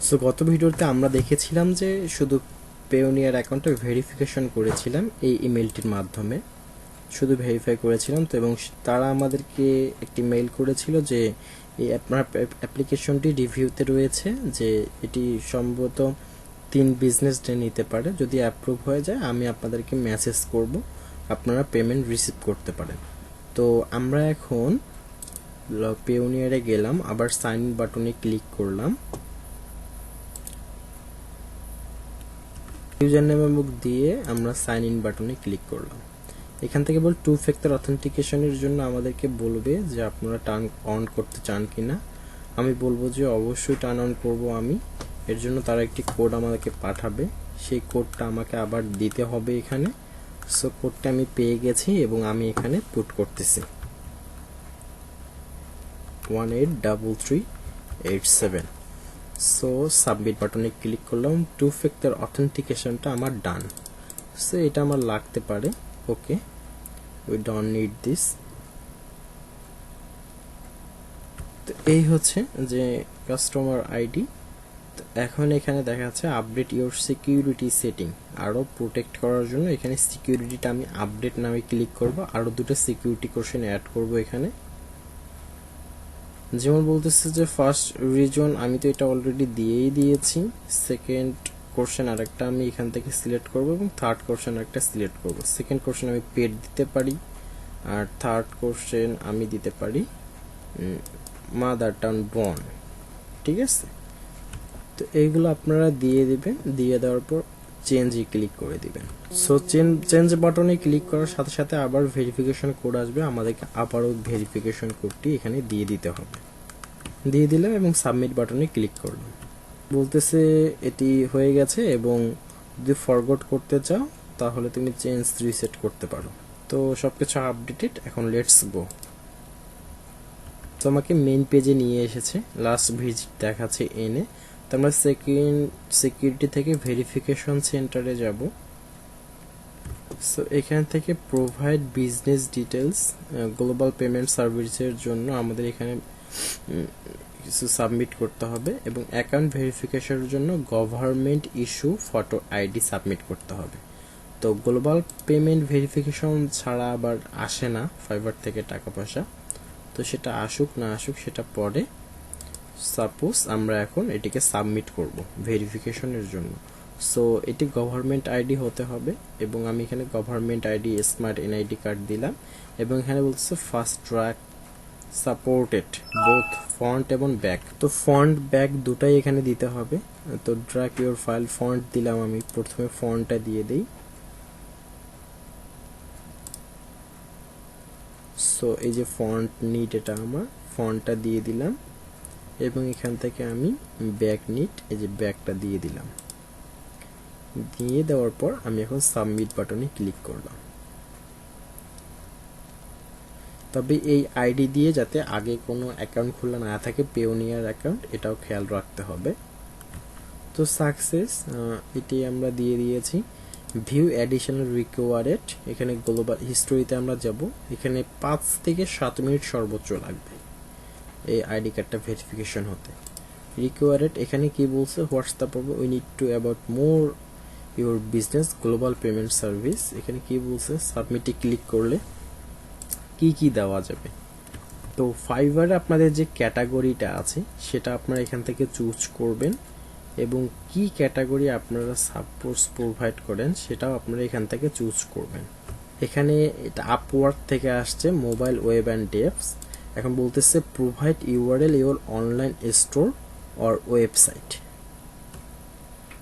So গত ভিডিওতে আমরা দেখেছিলাম যে শুধু পেওনিয়ার অ্যাকাউন্টটা ভেরিফিকেশন করেছিলাম এই ইমেলটির মাধ্যমে, শুধু ভেরিফাই করেছিলাম তো, এবং তারা আমাদেরকে একটি মেইল করেছিল যে এই আপনার অ্যাপ্লিকেশনটি রিভিউতে রয়েছে, যে এটি সম্ভবত 3 বিজনেস ডে নিতে পারে। যদি অ্যাপ্রুভ হয়ে যায় আমি আপনাদেরকে মেসেজ করব, আপনারা পেমেন্ট রিসিভ করতে পারেন। তো আমরা এখন পেওনিয়ারে গেলাম, আবার সাইন ইন বাটনে ক্লিক করলাম, ইউজার নেম এবং দিয়ে আমরা সাইন ইন বাটনে ক্লিক করলাম। এখান থেকে বল 2 ফ্যাক্টর অথেন্টিকেশনের জন্য আমাদেরকে বলবে যে আপনারা টার্ন অন করতে চান কিনা। আমি বলবো যে অবশ্যই টার্ন অন করব আমি। এর জন্য তারা একটি কোড আমাদেরকে পাঠাবে, সেই কোডটা আমাকে আবার দিতে হবে এখানে। সো কোডটা আমি পেয়ে গেছি এবং আমি এখানে পুট করতেছি 183387। সো সাবমিট বাটনে ক্লিক করলাম, 2 ফ্যাক্টর অথেন্টিকেশনটা আমার ডান। সো এটা আমার লাগতে পারে, ওকে, উই ডোন্ট নিড দিস। তো এই হচ্ছে যে কাস্টমার আইডি। এখন এখানে দেখা যাচ্ছে আপডেট ইউর সিকিউরিটি সেটিং, আরও প্রোটেক্ট করার জন্য এখানে সিকিউরিটিটা আমি আপডেট নামে ক্লিক করব, আরও দুটো সিকিউরিটি কোশ্চেন অ্যাড করব এখানে। যেমন বলতেছে যে ফার্স্ট রিজন, আমি তো এটা অলরেডি দিয়েই দিয়েছি। সেকেন্ড কোশ্চেন আরেকটা আমি এখান থেকে সিলেক্ট করব এবং থার্ড কোশ্চেন আরেকটা সিলেক্ট করব। সেকেন্ড কোশ্চেন আমি পেড দিতে পারি, আর থার্ড কোশ্চেন আমি দিতে পারি মাদার টাউন বন। ঠিক আছে, তো এইগুলো আপনারা দিয়ে দিবেন, দিয়ে দেওয়ার পর চেঞ্জে ক্লিক করে দিবেন। সো চেঞ্জ বাটনে ক্লিক করার সাথে সাথে আবার ভেরিফিকেশন কোড আসবে, আমাদেরকে আবারও ভেরিফিকেশন কোডটি এখানে দিয়ে দিতে হবে। দিয়ে দিলাম এবং সাবমিট বাটনে ক্লিক করলাম। বলতেছে এটি হয়ে গেছে, এবং যদি ফরগট করতে চাও তাহলে তুমি চেঞ্জ রিসেট করতে পারো। তো সবকিছু আপডেটেড, এখন লেটস গো। তো আমাকে মেইন পেজে নিয়ে এসেছে, লাস্ট ভিজিট দেখাচ্ছে এনে। তো আমরা সেকেন্ড সিকিউরিটি থেকে ভেরিফিকেশন সেন্টারে যাব। সো এখান থেকে provide business details, global payment সার্ভিসের জন্য আমাদের এখানে কিছু সাবমিট করতে হবে, এবং অ্যাকাউন্ট ভেরিফিকেশনের জন্য government issue photo ID submit করতে হবে। তো গ্লোবাল পেমেন্ট ভেরিফিকেশন ছাড়া আবার আসে না ফাইবার থেকে টাকা পয়সা, তো সেটা আসুক না আসুক সেটা পরে। সাপোজ আমরা এখন এটিকে সাবমিট করব ভেরিফিকেশনের জন্য। সো এটি গভর্নমেন্ট আইডি হতে হবে, এবং আমি এখানে government ID smart NID card দিলাম, এবং এখানে বলছে fast track supported both font এবং ব্যাক। তো ফন্ট ব্যাক দুটাই এখানে দিতে হবে। তো ড্র্যাগ ইউর ফাইল ফন্ট দিলাম, আমি প্রথমে ফন্টটা দিয়ে দিই। সো এই যে ফন্ট নিট, এটা আমার ফন্টটা দিয়ে দিলাম, এবং এখান থেকে আমি ব্যাক নিট, এই যে ব্যাকটা দিয়ে দিলাম। দিয়ে দেওয়ার পর আমি এখন সাবমিট বাটনে ক্লিক করলাম। তবে এই আইডি দিয়ে যাতে আগে কোনো অ্যাকাউন্ট খোলা না থাকে, পেওনিয়ার অ্যাকাউন্ট, এটাও খেয়াল রাখতে হবে। তো সাকসেস, এটি আমরা দিয়ে দিয়েছি। ভিউ অ্যাডিশনাল রিকোয়ার্ড, এখানে গ্লোবাল হিস্টোরিতে আমরা যাব। এখানে 5 থেকে 7 মিনিট সর্বোচ্চ লাগবে এই আইডি কার্ডটা ভেরিফিকেশন হতে। রিকোয়ার্ড এখানে কি বলছে, what's the problem, we need to about more your business global payment service. এখানে কি বলছে, সাবমিটে ক্লিক করলে কি কি দেওয়া যাবে। তো ফাইবারে আপনাদের যে ক্যাটাগরিটা আছে সেটা আপনারা এখান থেকে চুজ করবেন, এবং কি ক্যাটাগরি আপনারা সাপোজ প্রোভাইড করেন সেটাও আপনারা এখান থেকে চুজ করবেন। এখানে এটা আপওয়ার্ক থেকে আসছে, মোবাইল ওয়েব অ্যান্ড ডেভস। এখন বলতেছে provide URL your online store or website.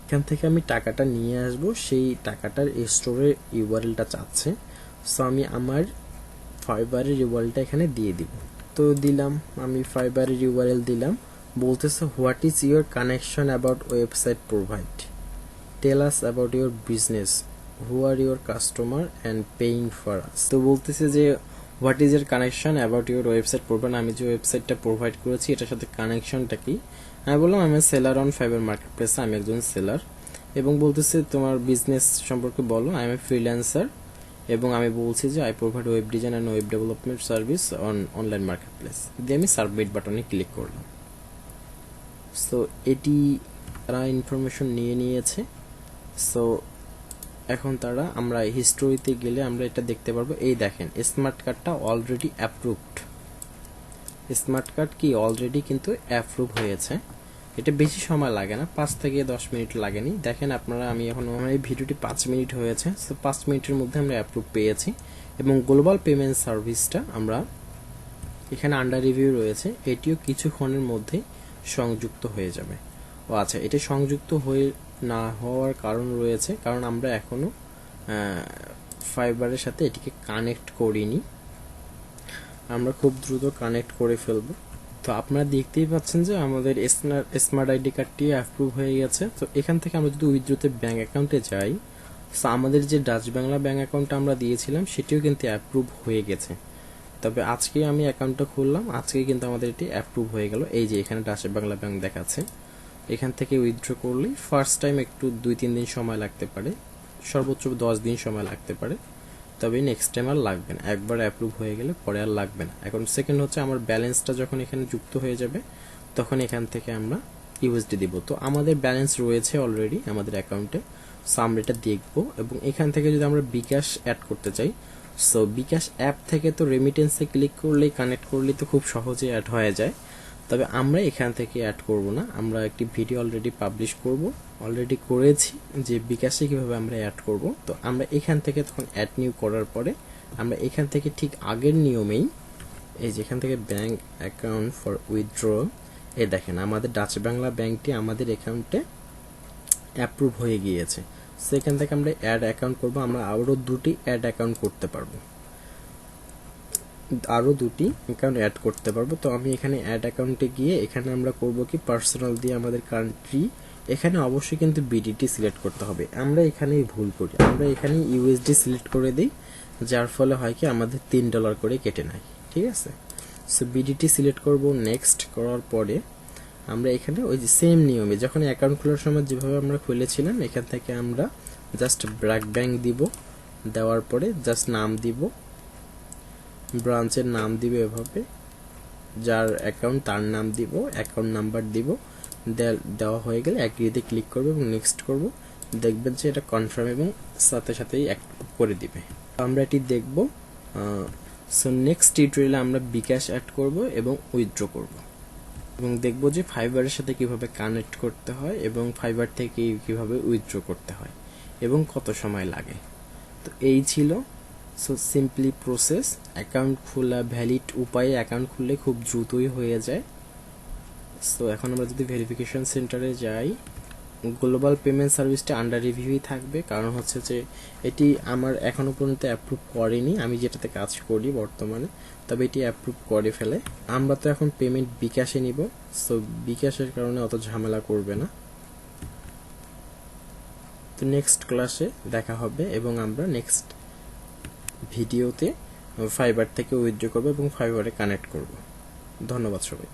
এখান থেকে আমি টাকাটা নিয়ে আসব, সেই টাকাটার স্টোরের ইউআরএলটা চাচ্ছে। সো আমি আমার ফাইবারের ইউআরএলটা এখানে দিয়ে দিব। তো দিলাম, আমি ফাইবারের ইউআরএল দিলাম। বলতেছে what is your connection about website provide, tell us about your business, who are your customer and paying for us. তো বলতেছে যে what is your connection about your website provide, আমি যে ওয়েবসাইটটা প্রোভাইড করেছি এটার সাথে কানেকশনটা কি। আমি বললাম আমি সেলার অন ফাইবার মার্কেট প্লেসে, আমি একজন সেলার। এবং বলতেছে তোমার বিজনেস সম্পর্কে বলো, আই এম এ ফ্রিল্যান্সার, এবং আমি বলছি যে I provide web design and web development service on online market place. দিয়ে আমি সাবমিট বাটনে ক্লিক করলাম। সো এটি তারা ইনফরমেশন নিয়ে নিয়েছে। সো এখন তারা আমরা হিস্টোরিতে গেলে আমরা এটা দেখতে পারবো, এই দেখেন স্মার্ট কার্ডটা অলরেডি অ্যাপ্রুভড, স্মার্ট কার্ড কি অলরেডি কিন্তু অ্যাপ্রুভ হয়েছে। এটা বেশি সময় লাগে না, 5 থেকে 10 মিনিট লাগেনি। দেখেন আপনারা, আমি এখন আমার এই ভিডিওটি 5 মিনিট হয়েছে, সো 5 মিনিটের মধ্যে আমরা অ্যাপ্রুভ পেয়েছি। এবং গ্লোবাল পেমেন্ট সার্ভিসটা আমরা এখানে আন্ডার রিভিউ রয়েছে, এটিও কিছুক্ষণের মধ্যেই সংযুক্ত হয়ে যাবে। ও আচ্ছা, এটা সংযুক্ত হয়ে না হওয়ার কারণ রয়েছে, কারণ আমরা এখনো ফাইবারের সাথে এটিকে কানেক্ট করিনি, আমরা খুব দ্রুত কানেক্ট করে ফেলবো। তো আপনারা দেখতেই পাচ্ছেন যে আমাদের স্মার্ট আইডি কার্ডটি অ্যাপ্রুভ হয়ে গেছে। তো এখান থেকে আমরা যদি উইথড্রোতে ব্যাঙ্ক অ্যাকাউন্টে যাই, তো আমাদের যে ডাচ বাংলা ব্যাঙ্ক অ্যাকাউন্টটা আমরা দিয়েছিলাম সেটিও কিন্তু অ্যাপ্রুভ হয়ে গেছে। তবে আজকে আমি অ্যাকাউন্টটা খুললাম, আজকে কিন্তু আমাদের এটি অ্যাপ্রুভ হয়ে গেল। এই যে এখানে ডাচ বাংলা ব্যাঙ্ক দেখাচ্ছে, এখান থেকে উইথড্র করলেই ফার্স্ট টাইম একটু 2-3 দিন সময় লাগতে পারে, সর্বোচ্চ 10 দিন সময় লাগতে পারে, তবে নেক্সট টাইম আর লাগবে না, একবার অ্যাপ্রুভ হয়ে গেলে পরে আর লাগবে না। এখন সেকেন্ড হচ্ছে আমার ব্যালেন্সটা যখন এখানে যুক্ত হয়ে যাবে তখন এখান থেকে আমরা ইউএসডি দিব। তো আমাদের ব্যালেন্স রয়েছে অলরেডি আমাদের অ্যাকাউন্টে, সো আমরা এটা দেখবো। এবং এখান থেকে যদি আমরা বিকাশ অ্যাড করতে চাই, সো বিকাশ অ্যাপ থেকে তো রেমিটেন্সে ক্লিক করলেই কানেক্ট করলেই তো খুব সহজে অ্যাড হয়ে যায়, তবে আমরা এখান থেকে অ্যাড করব না, আমরা একটি ভিডিও অলরেডি পাবলিশ করব, অলরেডি করেছি যে বিকাশে কিভাবে আমরা অ্যাড করব। তো আমরা এখান থেকে তখন অ্যাড নিউ করার পরে আমরা এখান থেকে ঠিক আগের নিয়মেই, এই যে এখান থেকে ব্যাংক অ্যাকাউন্ট ফর উইথড্র, এ দেখেন আমাদের ডাচ বাংলা ব্যাংকটি আমাদের অ্যাকাউন্টে অ্যাপ্রুভ হয়ে গিয়েছে। সো এখান থেকে আমরা অ্যাড অ্যাকাউন্ট করব, আমরা আরও 2টি অ্যাড অ্যাকাউন্ট করতে পারবো, আরও 2টি অ্যাকাউন্ট অ্যাড করতে পারবো। তো আমি এখানে অ্যাড অ্যাকাউন্টে গিয়ে এখানে আমরা করব কি, পার্সোনাল দিয়ে আমাদের কান্ট্রি, এখানে অবশ্যই কিন্তু বিডিটি সিলেক্ট করতে হবে। আমরা এখানেই ভুল করি, আমরা এখানে ইউএসডি সিলেক্ট করে দিই, যার ফলে হয় কি আমাদের $3 করে কেটে নেয়, ঠিক আছে। সো বিডিটি সিলেক্ট করব, নেক্সট করার পরে আমরা এখানে ওই যে সেম নিয়মে যখন অ্যাকাউন্ট খোলার সময় যেভাবে আমরা খুলেছিলাম, এখান থেকে আমরা জাস্ট ব্র্যাক ব্যাংক দিব, দেওয়ার পরে জাস্ট নাম দিব, ব্রাঞ্চের নাম দিব, এভাবে যার অ্যাকাউন্ট তার নাম দিব, অ্যাকাউন্ট নাম্বার দিব, দেওয়া হয়ে গেলে অ্যাগ্রিতে ক্লিক করব এবং নেক্সট করব, দেখবেন যে এটা কনফার্ম এবং সাথে সাথেই করে দিবে। আমরা এটি দেখব। সো নেক্সট টিউটোরিয়ালে আমরা বিকাশ অ্যাড করব এবং উইথড্র করব এবং দেখব যে ফাইবারের সাথে কিভাবে কানেক্ট করতে হয় এবং ফাইবার থেকে কিভাবে উইথড্র করতে হয় এবং কত সময় লাগে। তো এই ছিল সো সিম্পলি প্রসেস। অ্যাকাউন্ট খোলা ভ্যালিড উপায়ে অ্যাকাউন্ট খুললে খুব দ্রুতই হয়ে যায়। সো এখন আমরা যদি ভেরিফিকেশন সেন্টারে যাই, গ্লোবাল পেমেন্ট সার্ভিসটা আন্ডার রিভিউই থাকবে, কারণ হচ্ছে যে এটি আমার এখনো পর্যন্ত অ্যাপ্রুভ করেনি, আমি যেটাতে কাজ করি বর্তমানে, তবে এটি অ্যাপ্রুভ করে ফেলে। আমরা তো এখন পেমেন্ট বিকাশে নিব, সো বিকাশের কারণে অত ঝামেলা করবে না। তো নেক্সট ক্লাসে দেখা হবে এবং আমরা নেক্সট ভিডিওতে ফাইবার থেকে উইথড্র করব এবং ফাইবারে কানেক্ট করব। ধন্যবাদ সবাই।